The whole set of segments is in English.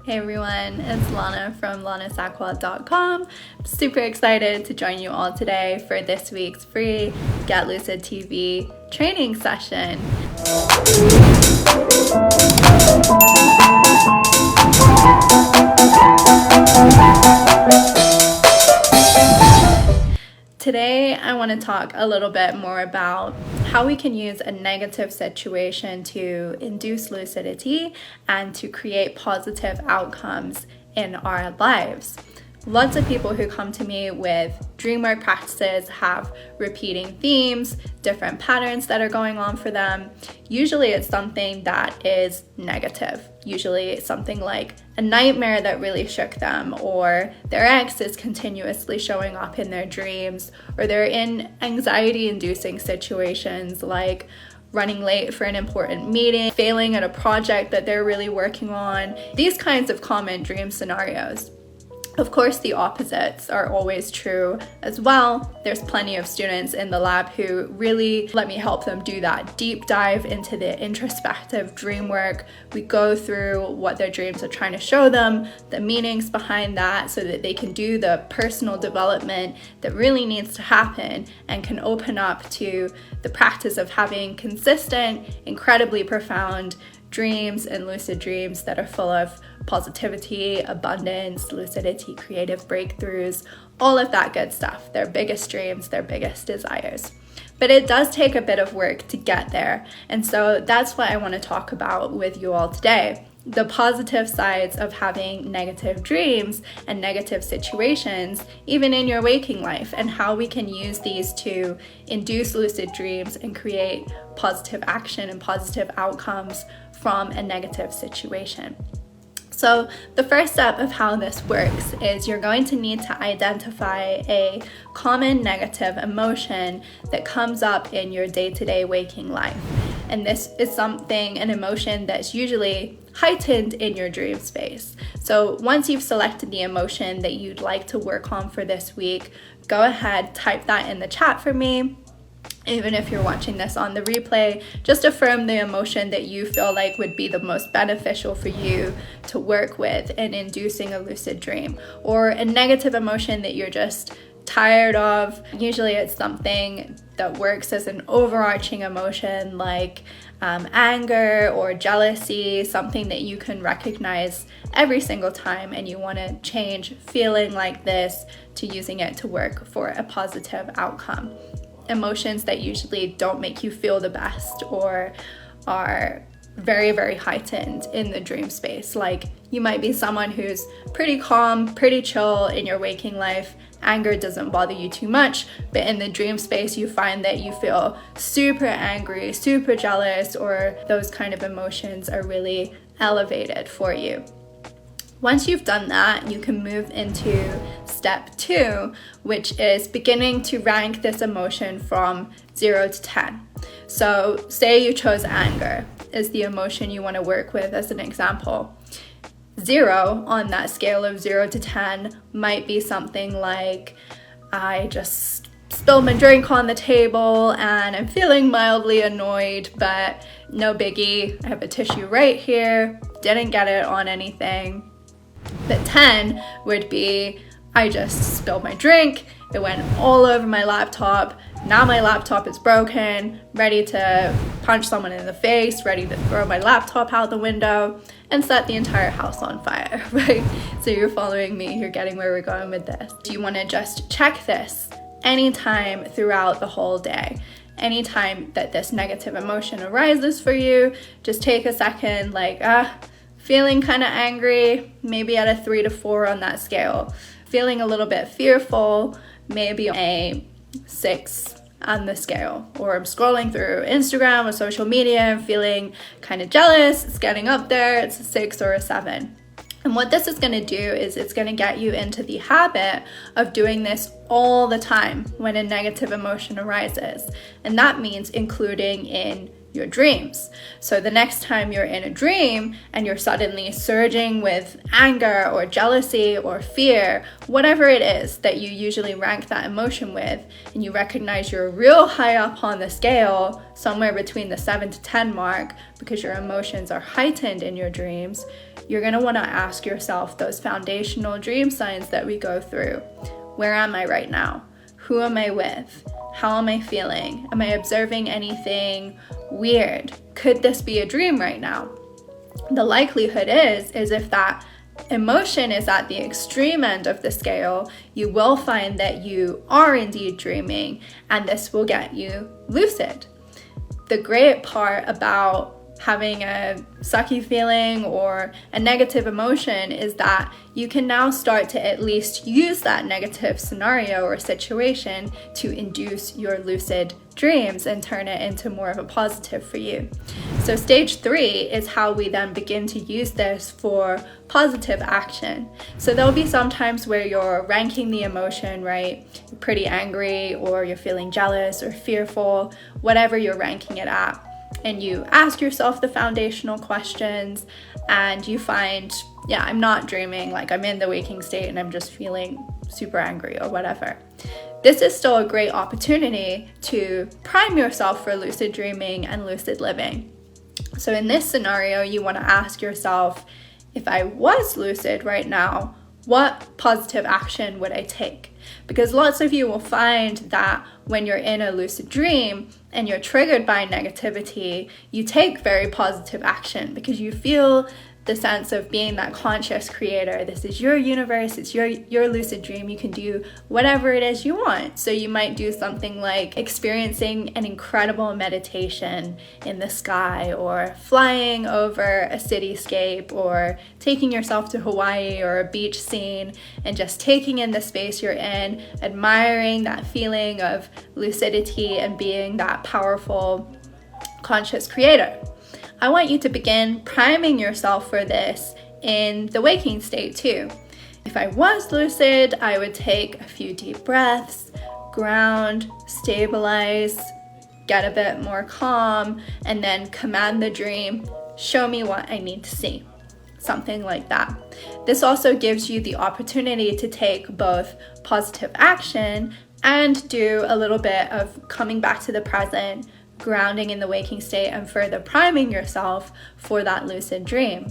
Hey everyone, it's Lana from lanasaqua.com. Super excited to join you all today for this week's free Get Lucid TV training session. Today, I want to talk a little bit more about how we can use a negative situation to induce lucidity and to create positive outcomes in our lives. Lots of people who come to me with dream work practices have repeating themes, different patterns that are going on for them. Usually it's something that is negative. Usually it's something like a nightmare that really shook them, or their ex is continuously showing up in their dreams, or they're in anxiety-inducing situations like running late for an important meeting, failing at a project that they're really working on. These kinds of common dream scenarios. Of course, the opposites are always true as well. There's plenty of students in the lab who really let me help them do that deep dive into the introspective dream work. We go through what their dreams are trying to show them, the meanings behind that, so that they can do the personal development that really needs to happen and can open up to the practice of having consistent, incredibly profound dreams and lucid dreams that are full of positivity, abundance, lucidity, creative breakthroughs, all of that good stuff, their biggest dreams, their biggest desires. But it does take a bit of work to get there. And so that's what I want to talk about with you all today. The positive sides of having negative dreams and negative situations, even in your waking life, and how we can use these to induce lucid dreams and create positive action and positive outcomes from a negative situation. So the first step of how this works is you're going to need to identify a common negative emotion that comes up in your day-to-day waking life. And this is an emotion that's usually heightened in your dream space. So once you've selected the emotion that you'd like to work on for this week, go ahead, type that in the chat for me. Even if you're watching this on the replay, just affirm the emotion that you feel like would be the most beneficial for you to work with in inducing a lucid dream, or a negative emotion that you're just tired of. Usually it's something that works as an overarching emotion like anger or jealousy, something that you can recognize every single time, and you want to change feeling like this to using it to work for a positive outcome. Emotions that usually don't make you feel the best or are very, very heightened in the dream space. Like, you might be someone who's pretty calm, pretty chill in your waking life. Anger doesn't bother you too much, but in the dream space you find that you feel super angry, super jealous, or those kind of emotions are really elevated for you. Once you've done that, you can move into step 2, which is beginning to rank this emotion from 0 to 10. So say you chose anger as the emotion you want to work with as an example. 0 on that scale of 0 to 10 might be something like, I just spilled my drink on the table and I'm feeling mildly annoyed, but no biggie. I have a tissue right here, didn't get it on anything. But 10 would be, I just spilled my drink, it went all over my laptop, now my laptop is broken, ready to punch someone in the face, ready to throw my laptop out the window and set the entire house on fire, right? So you're following me, you're getting where we're going with this. You want to just check this anytime throughout the whole day. Anytime that this negative emotion arises for you, just take a second, like, feeling kind of angry, maybe at a 3 to 4 on that scale. Feeling a little bit fearful, maybe a 6 on the scale. Or I'm scrolling through Instagram or social media and feeling kind of jealous, it's getting up there, it's a 6 or a 7. And what this is going to do is it's going to get you into the habit of doing this all the time when a negative emotion arises. And that means including in your dreams. So the next time you're in a dream and you're suddenly surging with anger or jealousy or fear, whatever it is that you usually rank that emotion with, and you recognize you're real high up on the scale, somewhere between the 7 to 10 mark, because your emotions are heightened in your dreams, you're going to want to ask yourself those foundational dream signs that we go through. Where am I right now? Who am I with? How am I feeling? Am I observing anything weird? Could this be a dream right now? The likelihood is if that emotion is at the extreme end of the scale, you will find that you are indeed dreaming, and this will get you lucid. The great part about having a sucky feeling or a negative emotion is that you can now start to at least use that negative scenario or situation to induce your lucid dreams and turn it into more of a positive for you. So stage 3 is how we then begin to use this for positive action. So there'll be some times where you're ranking the emotion, right? You're pretty angry, or you're feeling jealous or fearful, whatever you're ranking it at. And you ask yourself the foundational questions, and you find, yeah, I'm not dreaming, like I'm in the waking state and I'm just feeling super angry or whatever. This is still a great opportunity to prime yourself for lucid dreaming and lucid living. So in this scenario, you want to ask yourself, if I was lucid right now, what positive action would I take? Because lots of you will find that when you're in a lucid dream and you're triggered by negativity, you take very positive action because you feel the sense of being that conscious creator. This is your universe, it's your lucid dream. You can do whatever it is you want. So you might do something like experiencing an incredible meditation in the sky, or flying over a cityscape, or taking yourself to Hawaii or a beach scene and just taking in the space you're in, admiring that feeling of lucidity and being that powerful conscious creator. I want you to begin priming yourself for this in the waking state too. If I was lucid, I would take a few deep breaths, ground, stabilize, get a bit more calm, and then command the dream, show me what I need to see. Something like that. This also gives you the opportunity to take both positive action and do a little bit of coming back to the present, grounding in the waking state, and further priming yourself for that lucid dream.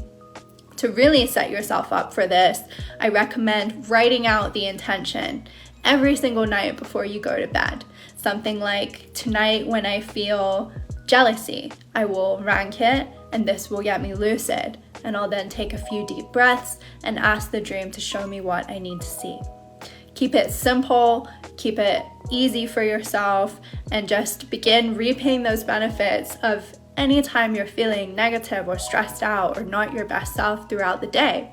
To really set yourself up for this, I recommend writing out the intention every single night before you go to bed. Something like, tonight when I feel jealousy, I will rank it, and this will get me lucid. And I'll then take a few deep breaths and ask the dream to show me what I need to see. Keep it simple, keep it easy for yourself, and just begin reaping those benefits of any time you're feeling negative or stressed out or not your best self throughout the day.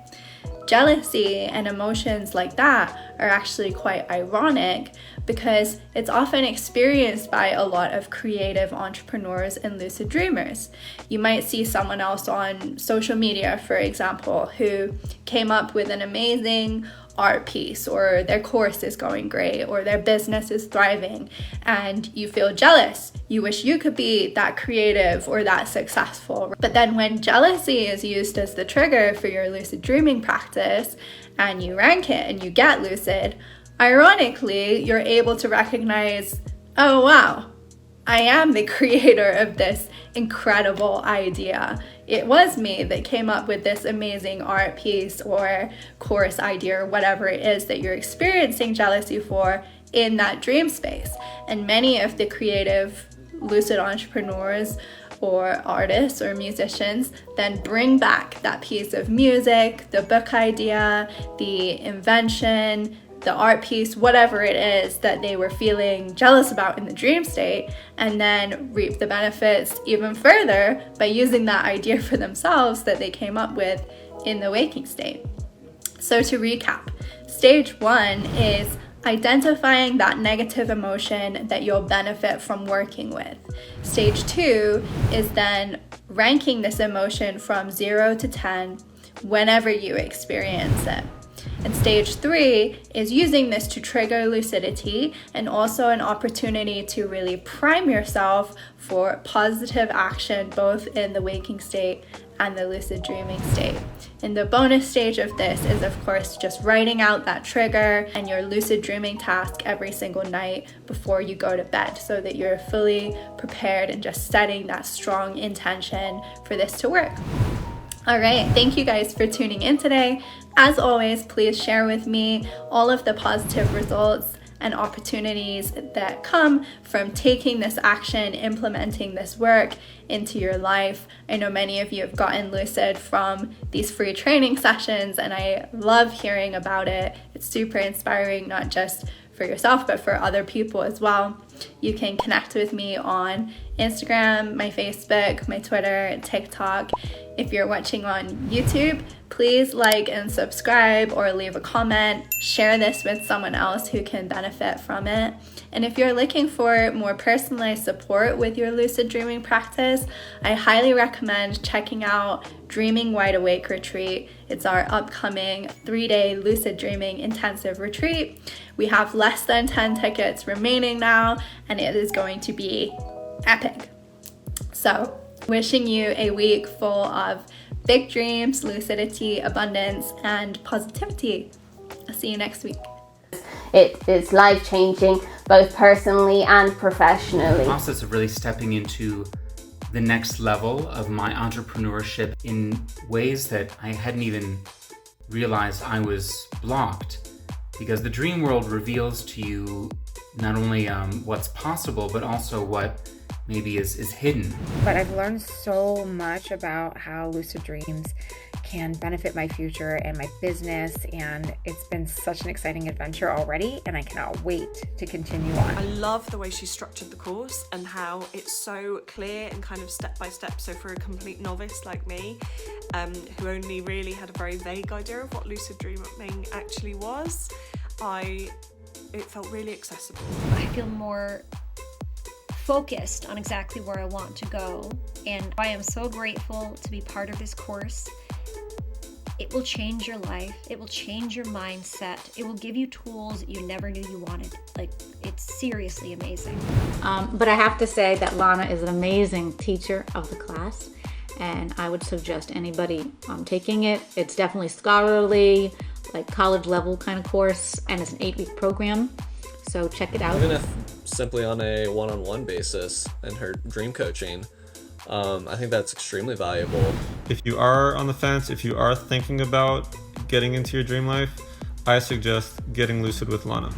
Jealousy and emotions like that are actually quite ironic because it's often experienced by a lot of creative entrepreneurs and lucid dreamers. You might see someone else on social media, for example, who came up with an amazing art piece, or their course is going great, or their business is thriving, and you feel jealous. You wish you could be that creative or that successful. But then when jealousy is used as the trigger for your lucid dreaming practice, and you rank it and you get lucid, ironically, you're able to recognize, oh wow, I am the creator of this incredible idea. It was me that came up with this amazing art piece or course idea or whatever it is that you're experiencing jealousy for in that dream space. And many of the creative lucid entrepreneurs or artists or musicians then bring back that piece of music, the book idea, the invention, the art piece, whatever it is that they were feeling jealous about in the dream state, and then reap the benefits even further by using that idea for themselves that they came up with in the waking state. So to recap, stage 1 is identifying that negative emotion that you'll benefit from working with. Stage 2 is then ranking this emotion from 0 to 10 whenever you experience it. And stage 3 is using this to trigger lucidity, and also an opportunity to really prime yourself for positive action both in the waking state and the lucid dreaming state. And the bonus stage of this is, of course, just writing out that trigger and your lucid dreaming task every single night before you go to bed, so that you're fully prepared and just setting that strong intention for this to work. All right, thank you guys for tuning in today. As always, please share with me all of the positive results and opportunities that come from taking this action, implementing this work into your life. I know many of you have gotten lucid from these free training sessions, and I love hearing about it. It's super inspiring, not just for yourself, but for other people as well. You can connect with me on Instagram, my Facebook, my Twitter, TikTok. If you're watching on YouTube, please like and subscribe or leave a comment. Share this with someone else who can benefit from it. And if you're looking for more personalized support with your lucid dreaming practice, I highly recommend checking out Dreaming Wide Awake Retreat. It's our upcoming 3-day lucid dreaming intensive retreat. We have less than 10 tickets remaining now, and it is going to be epic. So, wishing you a week full of big dreams, lucidity, abundance, and positivity. I'll see you next week. It is life-changing, both personally and professionally. The process of really stepping into the next level of my entrepreneurship in ways that I hadn't even realized I was blocked. Because the dream world reveals to you not only what's possible, but also what maybe is hidden. But I've learned so much about how lucid dreams can benefit my future and my business, and it's been such an exciting adventure already, and I cannot wait to continue on. I love the way she structured the course and how it's so clear and kind of step by step. So for a complete novice like me, who only really had a very vague idea of what lucid dreaming actually was, it felt really accessible. I feel more focused on exactly where I want to go, and I am so grateful to be part of this course. It will change your life. It will change your mindset. It will give you tools you never knew you wanted. Like, it's seriously amazing. But I have to say that Lana is an amazing teacher of the class, and I would suggest anybody taking it. It's definitely scholarly, like college level kind of course, and it's an 8-week program. So check it out. Even if simply on a one-on-one basis in her dream coaching, I think that's extremely valuable. If you are on the fence, if you are thinking about getting into your dream life, I suggest getting lucid with Lana.